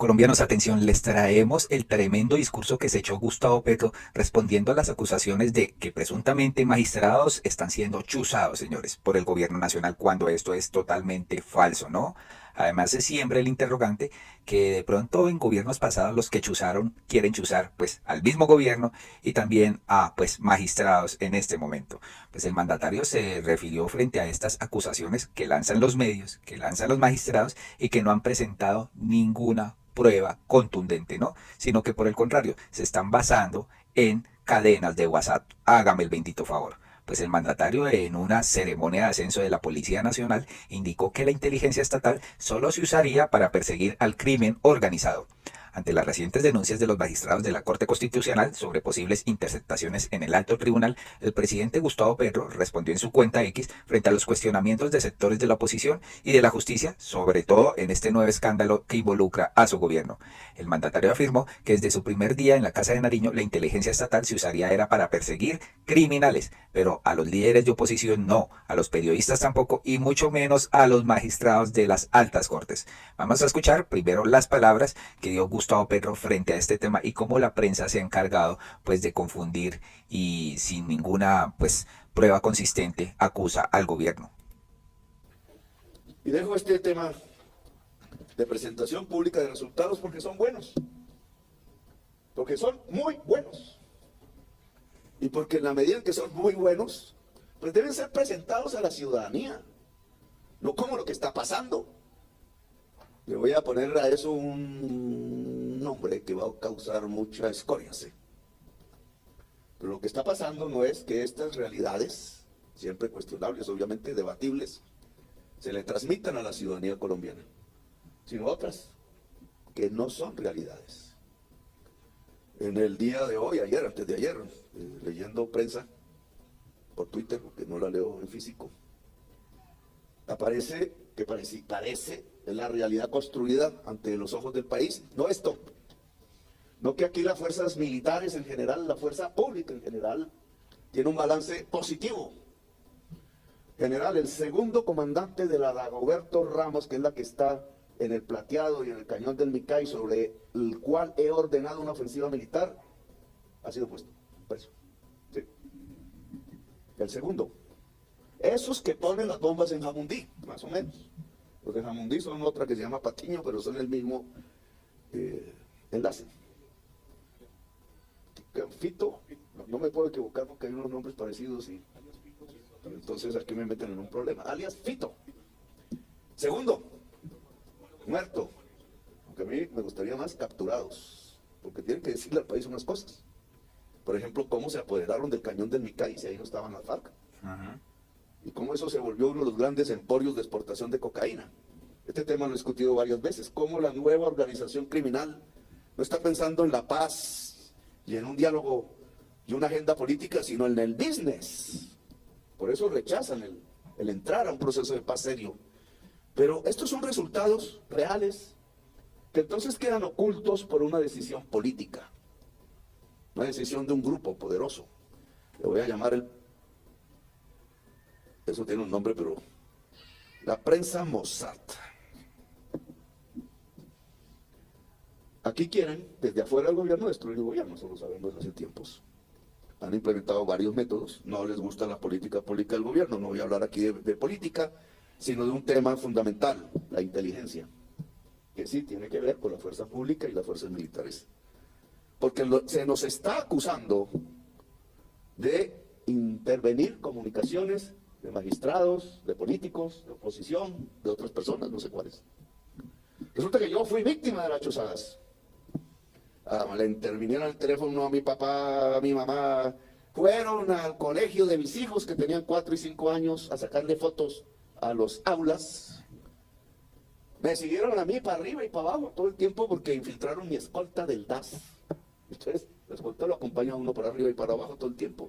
Colombianos, atención, les traemos el tremendo discurso que se echó Gustavo Petro respondiendo a las acusaciones de que presuntamente magistrados están siendo chuzados, señores, por el gobierno nacional, cuando esto es totalmente falso, ¿no? Además se siembra el interrogante que de pronto en gobiernos pasados los que chuzaron quieren chuzar pues al mismo gobierno y también a pues magistrados en este momento. Pues el mandatario se refirió frente a estas acusaciones que lanzan los medios, que lanzan los magistrados y que no han presentado ninguna prueba contundente, ¿no? Sino que por el contrario, se están basando en cadenas de WhatsApp. Hágame el bendito favor. Pues el mandatario en una ceremonia de ascenso de la Policía Nacional indicó que la inteligencia estatal solo se usaría para perseguir al crimen organizado. Ante las recientes denuncias de los magistrados de la Corte Constitucional sobre posibles interceptaciones en el alto tribunal, el presidente Gustavo Petro respondió en su cuenta X frente a los cuestionamientos de sectores de la oposición y de la justicia, sobre todo en este nuevo escándalo que involucra a su gobierno. El mandatario afirmó que desde su primer día en la Casa de Nariño la inteligencia estatal se usaría era para perseguir criminales, pero a los líderes de oposición no, a los periodistas tampoco y mucho menos a los magistrados de las altas cortes. Vamos a escuchar primero las palabras que dio Gustavo Petro frente a este tema y cómo la prensa se ha encargado pues de confundir y sin ninguna pues prueba consistente acusa al gobierno. Y dejo este tema de presentación pública de resultados porque son buenos, porque son muy buenos, y porque en la medida en que son muy buenos, pues deben ser presentados a la ciudadanía, no como lo que está pasando. Le voy a poner a eso un nombre que va a causar mucha escoria, ¿sí? Pero lo que está pasando no es que estas realidades, siempre cuestionables, obviamente debatibles, se le transmitan a la ciudadanía colombiana, sino otras que no son realidades. En el día de hoy, ayer, antes de ayer, leyendo prensa por Twitter, porque no la leo en físico, aparece que parece la realidad construida ante los ojos del país. No esto, no que aquí las fuerzas militares en general, la fuerza pública en general, tiene un balance positivo. General, el segundo comandante de la Dagoberto Ramos, que es la que está en el Plateado y en el Cañón del Micay, sobre el cual he ordenado una ofensiva militar, ha sido puesto preso. Sí. El segundo. Esos que ponen las bombas en Jamundí, más o menos. Los de Jamundí son otra que se llama Patiño, pero son el mismo enlace. Fito, no me puedo equivocar porque hay unos nombres parecidos y entonces aquí me meten en un problema. Alias Fito. Segundo, muerto. Aunque a mí me gustaría más capturados, porque tienen que decirle al país unas cosas. Por ejemplo, cómo se apoderaron del Cañón del Micay si ahí no estaban las FARC. Y cómo eso se volvió uno de los grandes emporios de exportación de cocaína. Este tema lo he discutido varias veces. Cómo la nueva organización criminal no está pensando en la paz y en un diálogo y una agenda política, sino en el business. Por eso rechazan el entrar a un proceso de paz serio. Pero estos son resultados reales que entonces quedan ocultos por una decisión política. Una decisión de un grupo poderoso. Le voy a llamar eso tiene un nombre, pero la prensa Mossad. Aquí quieren, desde afuera del gobierno, destruir el gobierno, eso lo sabemos hace tiempos. Han implementado varios métodos, no les gusta la política pública del gobierno, no voy a hablar aquí de política, sino de un tema fundamental, la inteligencia, que sí tiene que ver con la fuerza pública y las fuerzas militares. Porque se nos está acusando de intervenir comunicaciones de magistrados, de políticos, de oposición, de otras personas, no sé cuáles. Resulta que yo fui víctima de las chuzadas. Le intervinieron al teléfono a mi papá, a mi mamá. Fueron al colegio de mis hijos que tenían 4 y 5 años a sacarle fotos a los aulas. Me siguieron a mí para arriba y para abajo todo el tiempo porque infiltraron mi escolta del DAS. Entonces, la escolta lo acompaña a uno para arriba y para abajo todo el tiempo.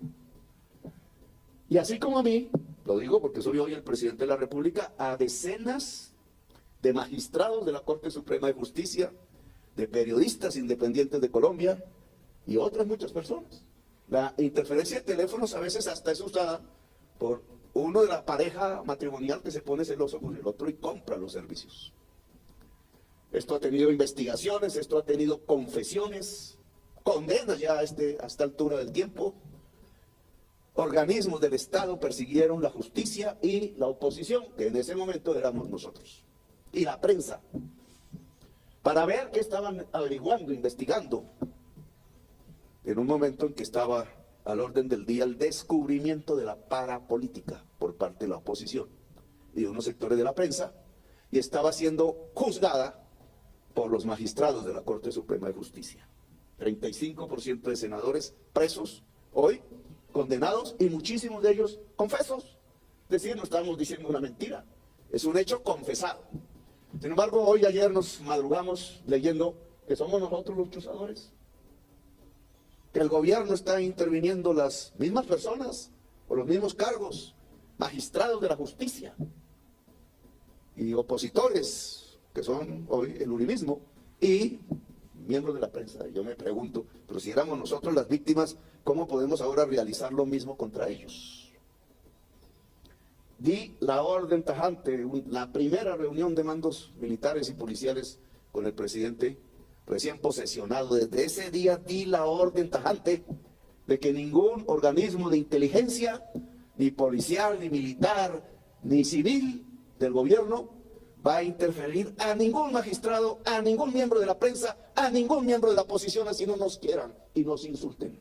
Y así como a mí, lo digo porque soy hoy el presidente de la República, a decenas de magistrados de la Corte Suprema de Justicia, de periodistas independientes de Colombia y otras muchas personas. La interferencia de teléfonos a veces hasta es usada por uno de la pareja matrimonial que se pone celoso con el otro y compra los servicios. Esto ha tenido investigaciones, esto ha tenido confesiones, condenas ya a esta altura del tiempo. Organismos del Estado persiguieron la justicia y la oposición, que en ese momento éramos nosotros, y la prensa, para ver qué estaban averiguando, investigando, en un momento en que estaba al orden del día el descubrimiento de la parapolítica por parte de la oposición y de unos sectores de la prensa, y estaba siendo juzgada por los magistrados de la Corte Suprema de Justicia. 35% de senadores presos hoy, condenados, y muchísimos de ellos confesos. Es decir, no estamos diciendo una mentira, es un hecho confesado. Sin embargo, hoy, ayer nos madrugamos leyendo que somos nosotros los chuzadores, que el gobierno está interviniendo las mismas personas o los mismos cargos, magistrados de la justicia y opositores, que son hoy el uribismo, y miembros de la prensa. Yo me pregunto, pero si éramos nosotros las víctimas, ¿cómo podemos ahora realizar lo mismo contra ellos? Di la orden tajante, la primera reunión de mandos militares y policiales con el presidente recién posesionado. Desde ese día di la orden tajante de que ningún organismo de inteligencia, ni policial, ni militar, ni civil del gobierno va a interferir a ningún magistrado, a ningún miembro de la prensa, a ningún miembro de la oposición, así no nos quieran y nos insulten.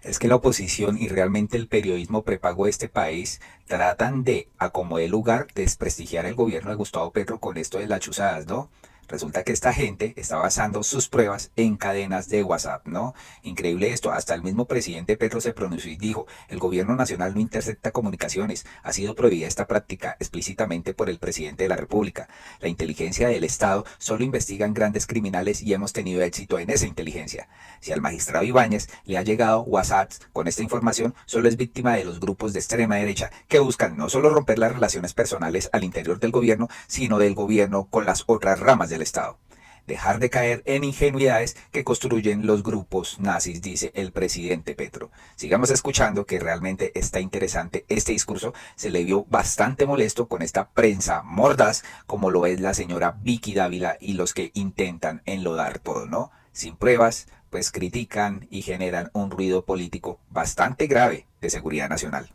Es que la oposición y realmente el periodismo prepago de este país tratan de, a como dé lugar, desprestigiar el gobierno de Gustavo Petro con esto de las chuzadas, ¿no? Resulta que esta gente está basando sus pruebas en cadenas de WhatsApp, ¿no? Increíble esto, hasta el mismo presidente Petro se pronunció y dijo, el gobierno nacional no intercepta comunicaciones, ha sido prohibida esta práctica explícitamente por el presidente de la República. La inteligencia del Estado solo investiga grandes criminales y hemos tenido éxito en esa inteligencia. Si al magistrado Ibáñez le ha llegado WhatsApp con esta información, solo es víctima de los grupos de extrema derecha que buscan no solo romper las relaciones personales al interior del gobierno, sino del gobierno con las otras ramas del Estado. Dejar de caer en ingenuidades que construyen los grupos nazis, dice el presidente Petro. Sigamos escuchando, que realmente está interesante este discurso. Se le vio bastante molesto con esta prensa mordaz, como lo es la señora Vicky Dávila y los que intentan enlodar todo, ¿no? Sin pruebas, pues critican y generan un ruido político bastante grave de seguridad nacional.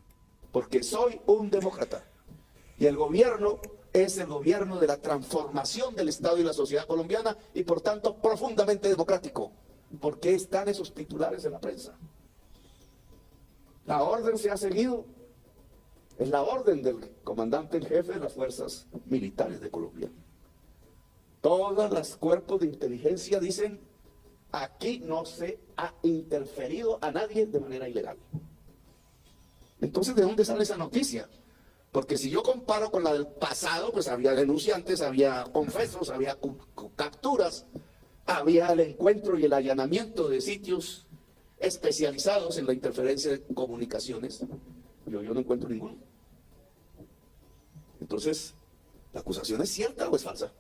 Porque soy un demócrata y el gobierno es el gobierno de la transformación del Estado y la sociedad colombiana y por tanto profundamente democrático. ¿Por qué están esos titulares en la prensa? La orden se ha seguido. Es la orden del comandante en jefe de las fuerzas militares de Colombia. Todos los cuerpos de inteligencia dicen, aquí no se ha interferido a nadie de manera ilegal. Entonces, ¿de dónde sale esa noticia? Porque si yo comparo con la del pasado, pues había denunciantes, había confesos, había capturas, había el encuentro y el allanamiento de sitios especializados en la interferencia de comunicaciones. Yo no encuentro ninguno. Entonces, ¿la acusación es cierta o es falsa?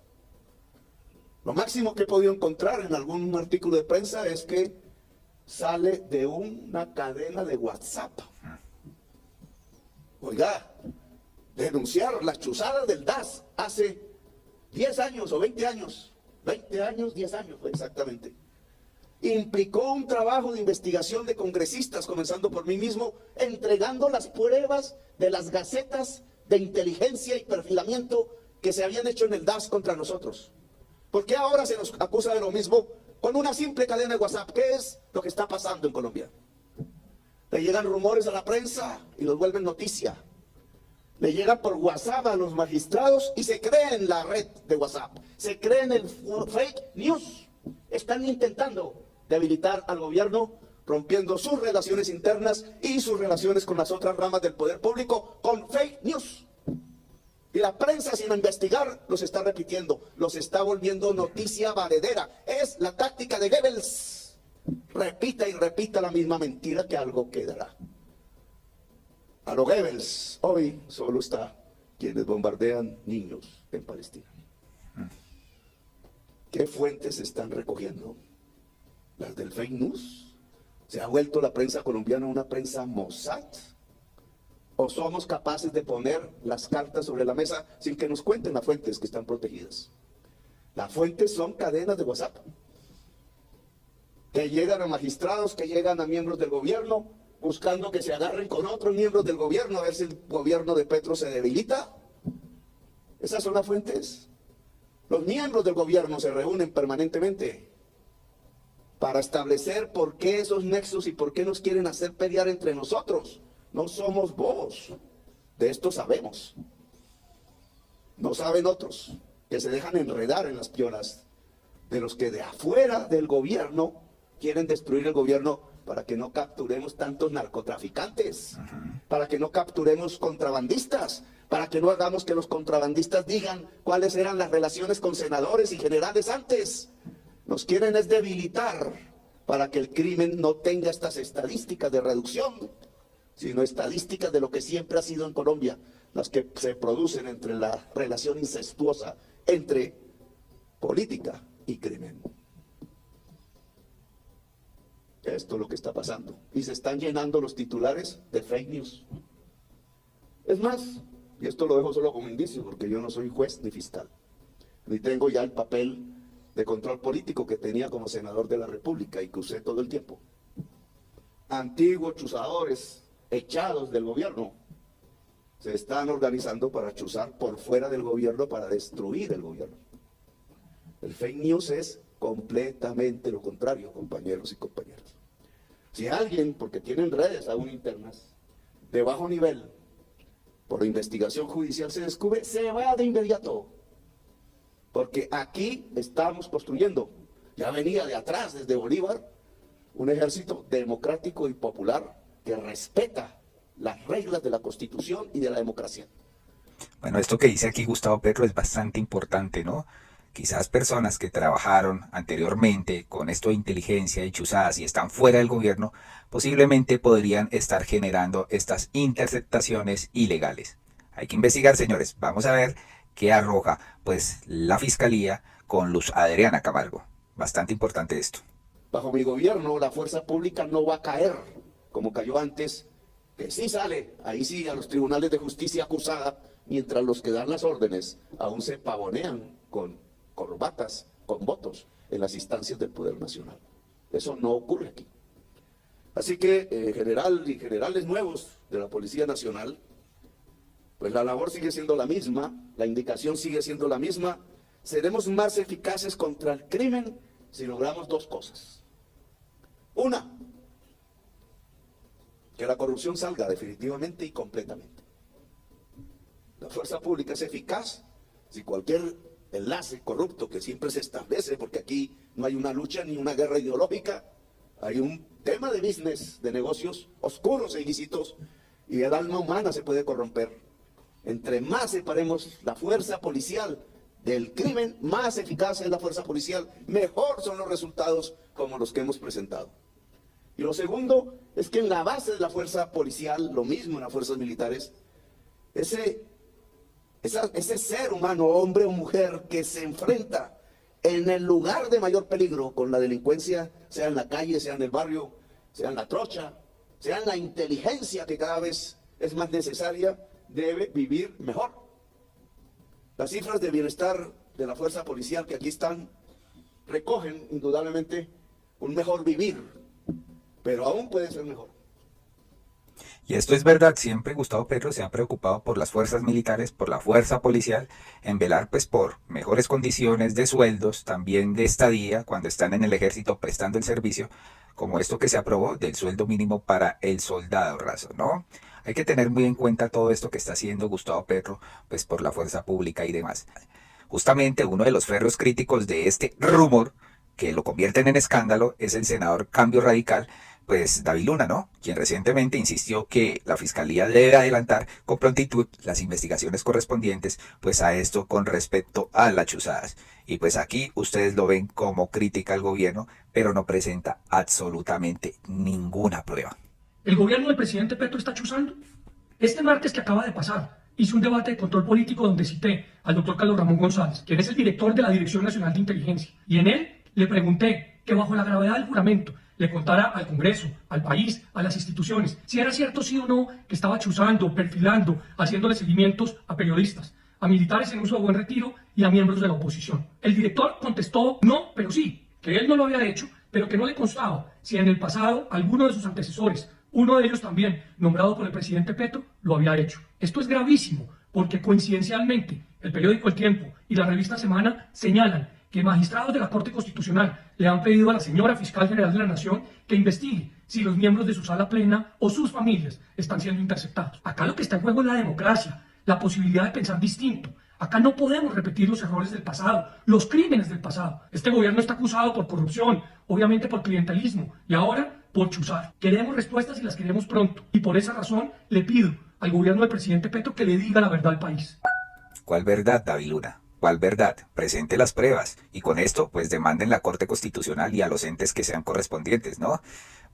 Lo máximo que he podido encontrar en algún artículo de prensa es que sale de una cadena de WhatsApp. Oiga, denunciar las chuzadas del DAS hace 10 años o 20 años, 20 años, 10 años exactamente, implicó un trabajo de investigación de congresistas, comenzando por mí mismo, entregando las pruebas de las gacetas de inteligencia y perfilamiento que se habían hecho en el DAS contra nosotros. ¿Por qué ahora se nos acusa de lo mismo con una simple cadena de WhatsApp? ¿Qué es lo que está pasando en Colombia? Le llegan rumores a la prensa y los vuelven noticia. Le llegan por WhatsApp a los magistrados y se cree en la red de WhatsApp. Se cree en el fake news. Están intentando debilitar al gobierno, rompiendo sus relaciones internas y sus relaciones con las otras ramas del poder público con fake news. Y la prensa, sin investigar, los está repitiendo, los está volviendo noticia valedera. Es la táctica de Goebbels. Repita y repita la misma mentira que algo quedará. A lo Goebbels, hoy solo está quienes bombardean niños en Palestina. ¿Qué fuentes están recogiendo? ¿Las del fake news? ¿Se ha vuelto la prensa colombiana una prensa Mossad? ¿O somos capaces de poner las cartas sobre la mesa sin que nos cuenten las fuentes que están protegidas? Las fuentes son cadenas de WhatsApp, que llegan a magistrados, que llegan a miembros del gobierno, buscando que se agarren con otros miembros del gobierno, a ver si el gobierno de Petro se debilita. Esas son las fuentes. Los miembros del gobierno se reúnen permanentemente para establecer por qué esos nexos y por qué nos quieren hacer pelear entre nosotros. No somos bobos, de esto sabemos. No saben otros, que se dejan enredar en las piolas de los que de afuera del gobierno quieren destruir el gobierno para que no capturemos tantos narcotraficantes, para que no capturemos contrabandistas, para que no hagamos que los contrabandistas digan cuáles eran las relaciones con senadores y generales antes. Nos quieren es debilitar para que el crimen no tenga estas estadísticas de reducción, sino estadísticas de lo que siempre ha sido en Colombia, las que se producen entre la relación incestuosa entre política y crimen. Esto es lo que está pasando. Y se están llenando los titulares de fake news. Es más, y esto lo dejo solo como indicio, porque yo no soy juez ni fiscal, ni tengo ya el papel de control político que tenía como senador de la República y que usé todo el tiempo. Antiguos chuzadores echados del gobierno se están organizando para chuzar por fuera del gobierno, para destruir el gobierno. El fake news es completamente lo contrario, compañeros y compañeras. Si alguien, porque tienen redes aún internas, de bajo nivel, por investigación judicial se descubre, se va de inmediato. Porque aquí estamos construyendo, ya venía de atrás, desde Bolívar, un ejército democrático y popular que respeta las reglas de la Constitución y de la democracia. Bueno, esto que dice aquí Gustavo Petro es bastante importante, ¿no? Quizás personas que trabajaron anteriormente con esto de inteligencia y chuzadas y están fuera del gobierno, posiblemente podrían estar generando estas interceptaciones ilegales. Hay que investigar, señores. Vamos a ver qué arroja pues la Fiscalía con Luz Adriana Camargo. Bastante importante esto. Bajo mi gobierno la fuerza pública no va a caer como cayó antes, que sí sale, ahí sí, a los tribunales de justicia acusada, mientras los que dan las órdenes aún se pavonean con corbatas, con votos en las instancias del Poder Nacional. Eso no ocurre aquí. Así que general y generales nuevos de la Policía Nacional, pues la labor sigue siendo la misma, la indicación sigue siendo la misma. Seremos más eficaces contra el crimen si logramos dos cosas. Una, que la corrupción salga definitivamente y completamente. La fuerza pública es eficaz si cualquier enlace corrupto que siempre se establece, porque aquí no hay una lucha ni una guerra ideológica, hay un tema de business, de negocios oscuros e ilícitos, y el alma humana se puede corromper. Entre más separemos la fuerza policial del crimen, más eficaz es la fuerza policial, mejor son los resultados como los que hemos presentado. Y lo segundo es que en la base de la fuerza policial, lo mismo en las fuerzas militares, ese ser humano, hombre o mujer, que se enfrenta en el lugar de mayor peligro con la delincuencia, sea en la calle, sea en el barrio, sea en la trocha, sea en la inteligencia que cada vez es más necesaria, debe vivir mejor. Las cifras de bienestar de la fuerza policial que aquí están recogen indudablemente un mejor vivir, pero aún puede ser mejor. Y esto es verdad, siempre Gustavo Petro se ha preocupado por las fuerzas militares, por la fuerza policial, en velar pues por mejores condiciones de sueldos, también de estadía, cuando están en el ejército prestando el servicio, como esto que se aprobó del sueldo mínimo para el soldado raso, ¿no? Hay que tener muy en cuenta todo esto que está haciendo Gustavo Petro, pues por la fuerza pública y demás. Justamente uno de los férreos críticos de este rumor, que lo convierten en escándalo, es el senador Cambio Radical, pues David Luna, ¿no? Quien recientemente insistió que la Fiscalía debe adelantar con prontitud las investigaciones correspondientes pues a esto con respecto a las chuzadas. Y pues aquí ustedes lo ven como crítica al gobierno, pero no presenta absolutamente ninguna prueba. ¿El gobierno del presidente Petro está chuzando? Este martes que acaba de pasar, hice un debate de control político donde cité al doctor Carlos Ramón González, quien es el director de la Dirección Nacional de Inteligencia. Y en él le pregunté que bajo la gravedad del juramento le contara al Congreso, al país, a las instituciones, si era cierto sí o no que estaba chuzando, perfilando, haciéndole seguimientos a periodistas, a militares en uso de buen retiro y a miembros de la oposición. El director contestó no, pero sí, que él no lo había hecho, pero que no le constaba si en el pasado alguno de sus antecesores, uno de ellos también nombrado por el presidente Petro, lo había hecho. Esto es gravísimo porque coincidencialmente el periódico El Tiempo y la revista Semana señalan que magistrados de la Corte Constitucional le han pedido a la señora Fiscal General de la Nación que investigue si los miembros de su sala plena o sus familias están siendo interceptados. Acá lo que está en juego es la democracia, la posibilidad de pensar distinto. Acá no podemos repetir los errores del pasado, los crímenes del pasado. Este gobierno está acusado por corrupción, obviamente por clientelismo y ahora por chuzar. Queremos respuestas y las queremos pronto. Y por esa razón le pido al gobierno del presidente Petro que le diga la verdad al país. ¿Cuál verdad, David Luna? ¿Cuál verdad? Presente las pruebas. Y con esto, pues demanden la Corte Constitucional y a los entes que sean correspondientes, ¿no?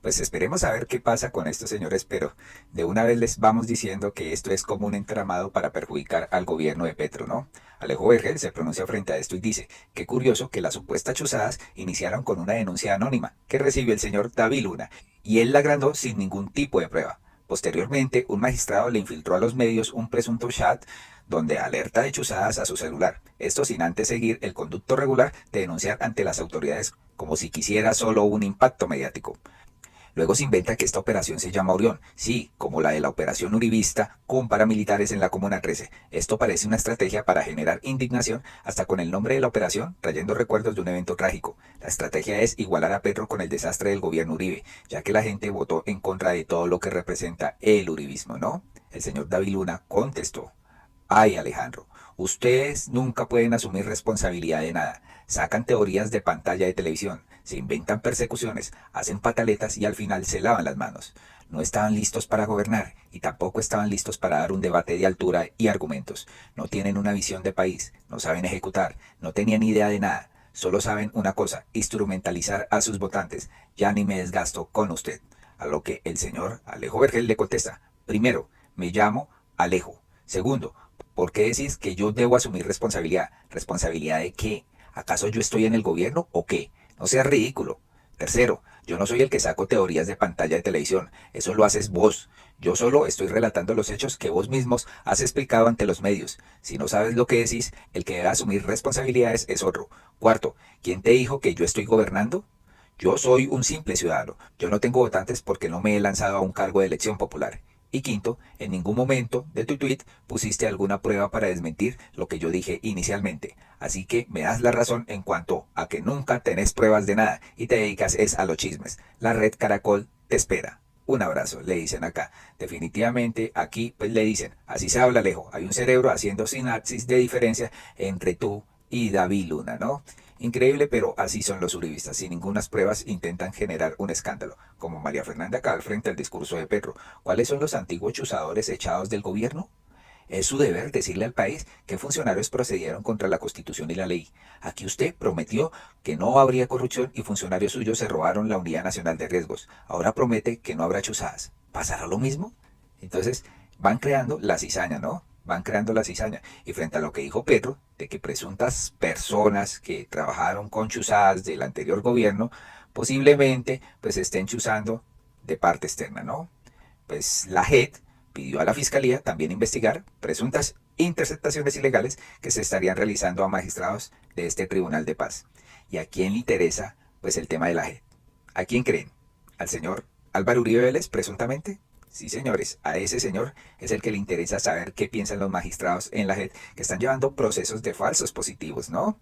Pues esperemos a ver qué pasa con estos señores, pero de una vez les vamos diciendo que esto es como un entramado para perjudicar al gobierno de Petro, ¿no? Alejo Vergel se pronuncia frente a esto y dice, qué curioso que las supuestas chuzadas iniciaron con una denuncia anónima que recibió el señor David Luna, y él la agrandó sin ningún tipo de prueba. Posteriormente, un magistrado le infiltró a los medios un presunto chat donde alerta de chuzadas a su celular, esto sin antes seguir el conducto regular de denunciar ante las autoridades como si quisiera solo un impacto mediático. Luego se inventa que esta operación se llama Orión, sí, como la de la operación uribista con paramilitares en la Comuna 13. Esto parece una estrategia para generar indignación hasta con el nombre de la operación, trayendo recuerdos de un evento trágico. La estrategia es igualar a Petro con el desastre del gobierno Uribe, ya que la gente votó en contra de todo lo que representa el uribismo, ¿no? El señor David Luna contestó, ay Alejandro, ustedes nunca pueden asumir responsabilidad de nada. Sacan teorías de pantalla de televisión, se inventan persecuciones, hacen pataletas y al final se lavan las manos. No estaban listos para gobernar y tampoco estaban listos para dar un debate de altura y argumentos. No tienen una visión de país, no saben ejecutar, no tenían idea de nada. Solo saben una cosa, instrumentalizar a sus votantes. Ya ni me desgasto con usted. A lo que el señor Alejo Vergel le contesta, primero, me llamo Alejo. Segundo, ¿por qué decís que yo debo asumir responsabilidad? ¿Responsabilidad de qué? ¿Acaso yo estoy en el gobierno o qué? No seas ridículo. Tercero, yo no soy el que saco teorías de pantalla de televisión, eso lo haces vos. Yo solo estoy relatando los hechos que vos mismos has explicado ante los medios. Si no sabes lo que decís, el que debe asumir responsabilidades es otro. Cuarto, ¿quién te dijo que yo estoy gobernando? Yo soy un simple ciudadano. Yo no tengo votantes porque no me he lanzado a un cargo de elección popular. Y quinto, en ningún momento de tu tweet pusiste alguna prueba para desmentir lo que yo dije inicialmente. Así que me das la razón en cuanto a que nunca tenés pruebas de nada y te dedicas es a los chismes. La red Caracol te espera. Un abrazo, le dicen acá. Definitivamente aquí pues le dicen, así se habla Alejo, hay un cerebro haciendo sinapsis de diferencia entre tú y David Luna, ¿no? Increíble, pero así son los uribistas. Sin ningunas pruebas intentan generar un escándalo, como María Fernanda Cabal frente al discurso de Petro. ¿Cuáles son los antiguos chuzadores echados del gobierno? Es su deber decirle al país qué funcionarios procedieron contra la Constitución y la ley. Aquí usted prometió que no habría corrupción y funcionarios suyos se robaron la Unidad Nacional de Riesgos. Ahora promete que no habrá chuzadas. ¿Pasará lo mismo? Entonces van creando la cizaña, ¿no? Van creando la cizaña. Y frente a lo que dijo Petro, de que presuntas personas que trabajaron con chuzadas del anterior gobierno, posiblemente pues estén chuzando de parte externa, ¿no? Pues la JEP pidió a la Fiscalía también investigar presuntas interceptaciones ilegales que se estarían realizando a magistrados de este Tribunal de Paz. ¿Y a quién le interesa pues el tema de la JEP? ¿A quién creen? ¿Al señor Álvaro Uribe Vélez, presuntamente? Sí, señores, a ese señor es el que le interesa saber qué piensan los magistrados en la JEP que están llevando procesos de falsos positivos, ¿no?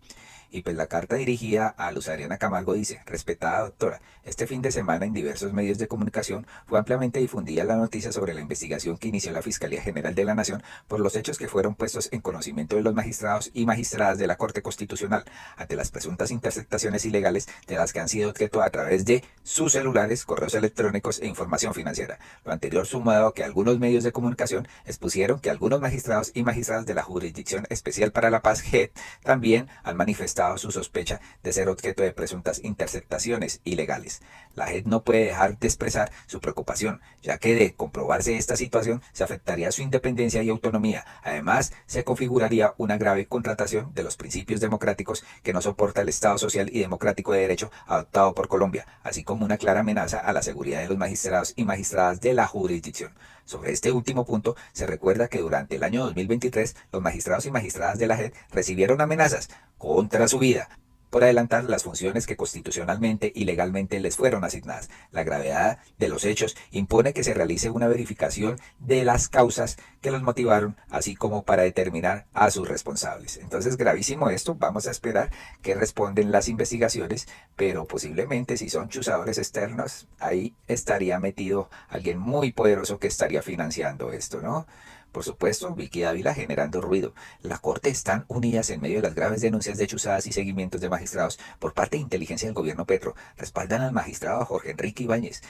Y pues la carta dirigida a Luz Adriana Camargo dice, respetada doctora, este fin de semana en diversos medios de comunicación fue ampliamente difundida la noticia sobre la investigación que inició la Fiscalía General de la Nación por los hechos que fueron puestos en conocimiento de los magistrados y magistradas de la Corte Constitucional ante las presuntas interceptaciones ilegales de las que han sido objeto a través de sus celulares, correos electrónicos e información financiera. Lo anterior sumado a que algunos medios de comunicación expusieron que algunos magistrados y magistradas de la Jurisdicción Especial para la Paz, JEP, también han manifestado su sospecha de ser objeto de presuntas interceptaciones ilegales. La JEP no puede dejar de expresar su preocupación, ya que de comprobarse esta situación se afectaría su independencia y autonomía. Además, se configuraría una grave contratación de los principios democráticos que no soporta el Estado social y democrático de derecho adoptado por Colombia, así como una clara amenaza a la seguridad de los magistrados y magistradas de la jurisdicción. Sobre este último punto, se recuerda que durante el año 2023 los magistrados y magistradas de la JEP recibieron amenazas contra su vida por adelantar las funciones que constitucionalmente y legalmente les fueron asignadas. La gravedad de los hechos impone que se realice una verificación de las causas que los motivaron, así como para determinar a sus responsables. Entonces, gravísimo esto, vamos a esperar que responden las investigaciones, pero posiblemente si son chuzadores externos, ahí estaría metido alguien muy poderoso que estaría financiando esto, ¿no? Por supuesto, Vicky Ávila generando ruido. La Corte están unidas en medio de las graves denuncias de chuzadas y seguimientos de magistrados por parte de inteligencia del gobierno Petro. Respaldan al magistrado Jorge Enrique Ibáñez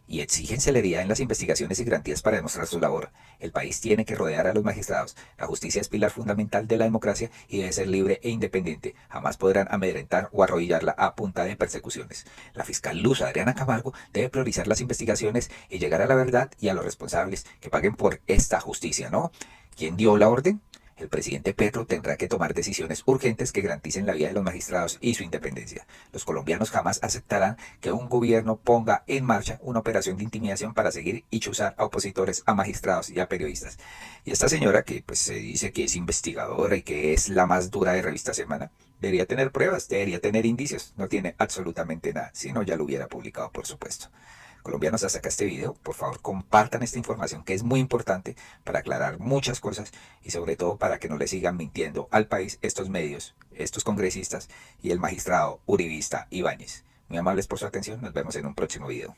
y exigen celeridad en las investigaciones y garantías para demostrar su labor. El país tiene que rodear a los magistrados. La justicia es pilar fundamental de la democracia y debe ser libre e independiente. Jamás podrán amedrentar o arrodillarla a punta de persecuciones. La fiscal Luz Adriana Camargo debe priorizar las investigaciones y llegar a la verdad y a los responsables que paguen por esta justicia, ¿no? ¿Quién dio la orden? El presidente Petro tendrá que tomar decisiones urgentes que garanticen la vida de los magistrados y su independencia. Los colombianos jamás aceptarán que un gobierno ponga en marcha una operación de intimidación para seguir y chuzar a opositores, a magistrados y a periodistas. Y esta señora que pues se dice que es investigadora y que es la más dura de Revista Semana, debería tener pruebas, debería tener indicios. No tiene absolutamente nada, si no ya lo hubiera publicado, por supuesto. Colombianos, hasta acá este video, por favor compartan esta información que es muy importante para aclarar muchas cosas y sobre todo para que no le sigan mintiendo al país estos medios, estos congresistas y el magistrado uribista Ibáñez. Muy amables por su atención, nos vemos en un próximo video.